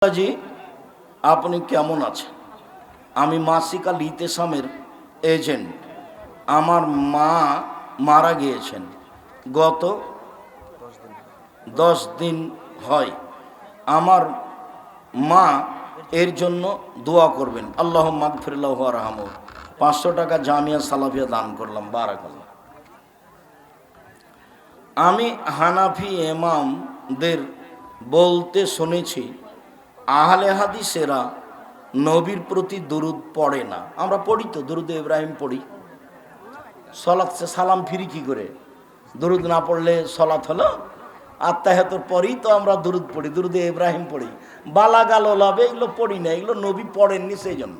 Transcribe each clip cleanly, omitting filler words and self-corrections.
জি, আপনি কেমন আছেন? আমি মাসিক আল ইতেসামের এজেন্ট। আমার মা মারা গিয়েছেন গত 10 দিন হয়। আমার মা এর জন্য দোয়া করবেন। আল্লাহ মাগফিরাল্লাহু ওয়ারহামহু। 500 টাকা জামিয়া সালাফিয়া দান করলাম। বারাকাল্লাহ। আমি হানাফি ইমামদের বলতে শুনেছি আহলে হাদিসেরা নবীর প্রতি দুরুদ পড়ে না। আমরা পড়ি তো, দুরুদে ইব্রাহিম পড়ি। সলাত সালাম ফিরি কি করে? দুরুদ না পড়লে সলাত হলো? আত্মাহাতের পরেই তো আমরা দুরুদ পড়ি, দুরুদে ইব্রাহিম পড়ি। বালাগাল ওলাবে এগুলো পড়ি না, এগুলো নবী পড়েননি, সেই জন্য।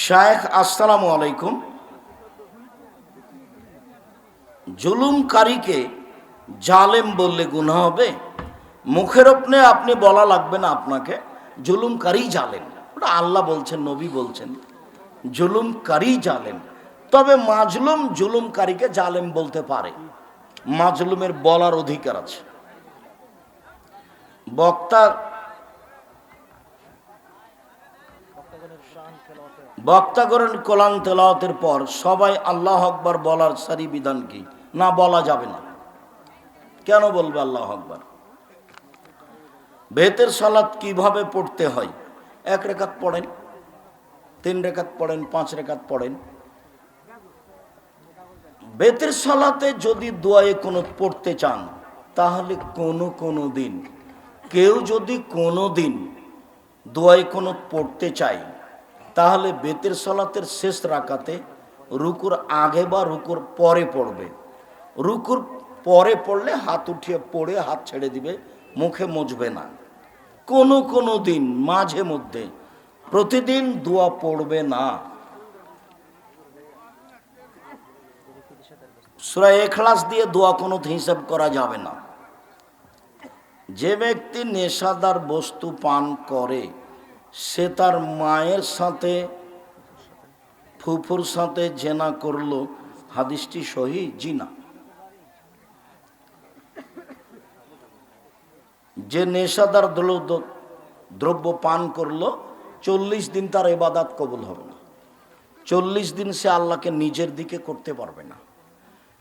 শায়েখ আসসালামু আলাইকুম। জুলুমকারীকে জালেম বললে গুনাহ হবে? মুখের ওপরে আপনি বলা লাগবে না, আপনাকে জুলুমকারী জালেম, ওটা আল্লাহ বলছেন, নবী বলছেন জুলুমকারী জালেম। তবে মাজলুম জুলুমকারীকে জালেম বলতে পারে, মাজলুমের বলার অধিকার আছে। বক্তাগণের কোরআন তেলাওয়াতের পর সবাই আল্লাহ আকবার বলার সারি বিধান কি? না, বলা যাবে না। কেন বলবে আল্লাহ আকবার? বেতের সালাত কিভাবে পড়তে হয়? 1 রেখাত পড়েন, 3 রেখাত পড়েন, 5 রেখাত পড়েন। বেতের সালাতে যদি দোয়ায়ে কুনুত পড়তে চান, তাহলে কোনো দিন কেউ যদি কোনো দিন দোয়ায়ে কুনুত পড়তে চায়, তাহলে বেতের সালাতের শেষ রাকাতে রুকুর আগে বা রুকুর পরে পড়বে। রুকুর পরে পড়লে হাত উঠিয়ে পড়ে হাত ছেড়ে দিবে, মুখে মুছবে না। কোনো দিন মাঝে মধ্যে, প্রতিদিন দোয়া পড়বে না। সূরা ইখলাস দিয়ে দোয়া কুনুত হিসাব করা যাবে না। যে ব্যক্তি নেশাদার বস্তু পান করে, সে তার মায়ের সাথে ফুফুর সাথে জেনা করলো, হাদিসটি সহিহ? জি না। যে নেশাদার দ্রব্য পান করলো, 40 দিন তার ইবাদত কবুল হবে না। 40 দিন সে আল্লাহকে নিজের দিকে করতে পারবে না।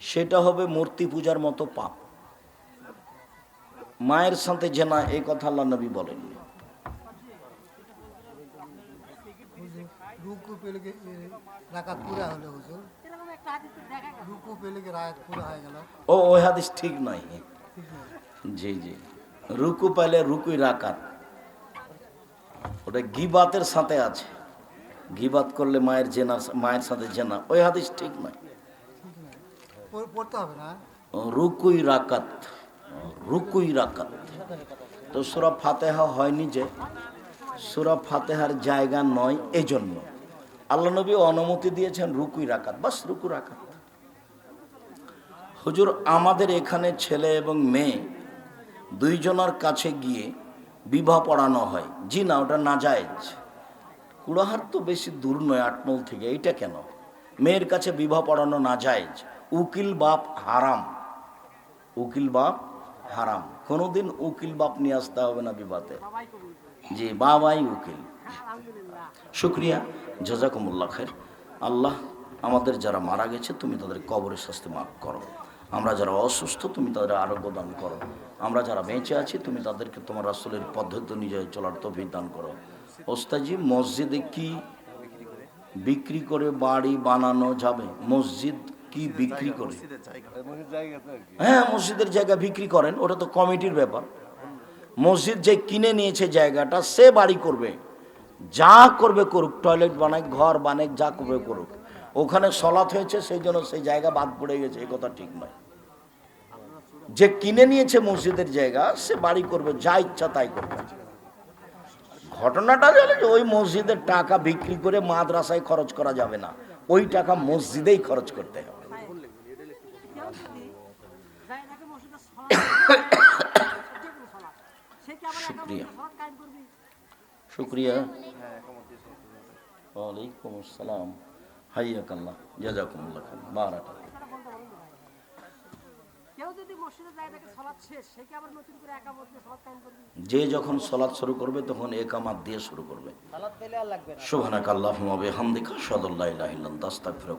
সেটা হবে মূর্তি পূজার মতো পাপ। মায়ের সাথে জেনা, এই কথা আল্লাহ নবী বলেননি। ওই হাদিস ঠিক নয়। জি, রুকু পাইলে রুকুই রাকাত, ওটা গিবাতের সাথে আছে। গিবাত করলে মায়ের সাথে জেনা, ওই হাদিস ঠিক নয়। রুকুই রাকাত, রুকুই রাকাত। তো সূরা ফাতিহা হয়নি, যে সূরা ফাতিহার জায়গা নয়, এজন্য আল্লাহ নবী অনুমতি দিয়েছেন রুকুই রাকাত, বাস রুকু রাকাত। হুজুর, আমাদের এখানে ছেলে এবং মেয়ে দুইজনের কাছে গিয়ে বিবাহ পড়ানো হয়। জি না, ওটা নাজায়েজ। কুড়াহাট তো বেশি দূর নয়, 8 মাইল থেকে। এইটা কেন? মেয়ের কাছে বিবাহ পড়ানো নাজায়েজ। উকিল বাপ হারাম, উকিল বাপ হারাম। কোনোদিন উকিল বাপ নিয়ে আসতে হবে না বিবাহে। জি, বাবাই উকিল। শুক্রিয়া, জাযাকুমুল্লাহ খায়র। আল্লাহ আমাদের যারা মারা গেছে, তুমি তাদের কবরের শাস্তি মাফ করো। আমরা যারা অসুস্থ, তুমি তাদের আরোগ্য দান করো। আমরা যারা বেঁচে আছি, তুমি তাদেরকে তোমার রাসূলের পদ্ধতি অনুযায়ী চলার তৌফিক দান করো। ওস্তাদজি, মসজিদে কি বিক্রি করে বাড়ি বানানো যাবে? মসজিদ কি বিক্রি করে? হ্যাঁ, মসজিদের জায়গা বিক্রি করেন, ওটা তো কমিটির ব্যাপার। মসজিদ যে কিনে নিয়েছে জায়গাটা, সে বাড়ি করবে, যা করবে করুক, টয়লেট বানাক, ঘর বানাক, যা করবে করুক। ওখানে সলাৎ হয়েছে, সেই জন্য সেই জায়গা বাদ পড়ে গেছে, এই কথা ঠিক নয়। যে কিনে নিয়েছে মসজিদের জায়গা, সে বাড়ি করবে, যা ইচ্ছা তাই করবে। ঘটনাটা হলো যে ওই মসজিদের টাকা বিক্রি করে মাদ্রাসায় খরচ করা যাবে না, ওই টাকা মসজিদেই খরচ করতে হবে। শুক্রিয়া, শুক্রিয়া। ওয়ালাইকুম আসসালাম, হাইয়াকাল্লাহ, জাযাকুমুল্লাহ খাইর, বারাকাল্লাহ। কেউ যদি মসজিদে যায় দেখে সালাত শেষ, সে কি আবার নতুন করে একামত দিয়ে সালাত কায়েম করবে? যে যখন সলাৎ শুরু করবে তখন একামাত দিয়ে শুরু করবে। সালাত পেলে আর লাগবে না। সুবহানাকাল্লাহুম্মা ওয়া বিহামদিকা আশহাদু আল্লা ইলাহা ইল্লা আনতা আস্তাগফিরুকা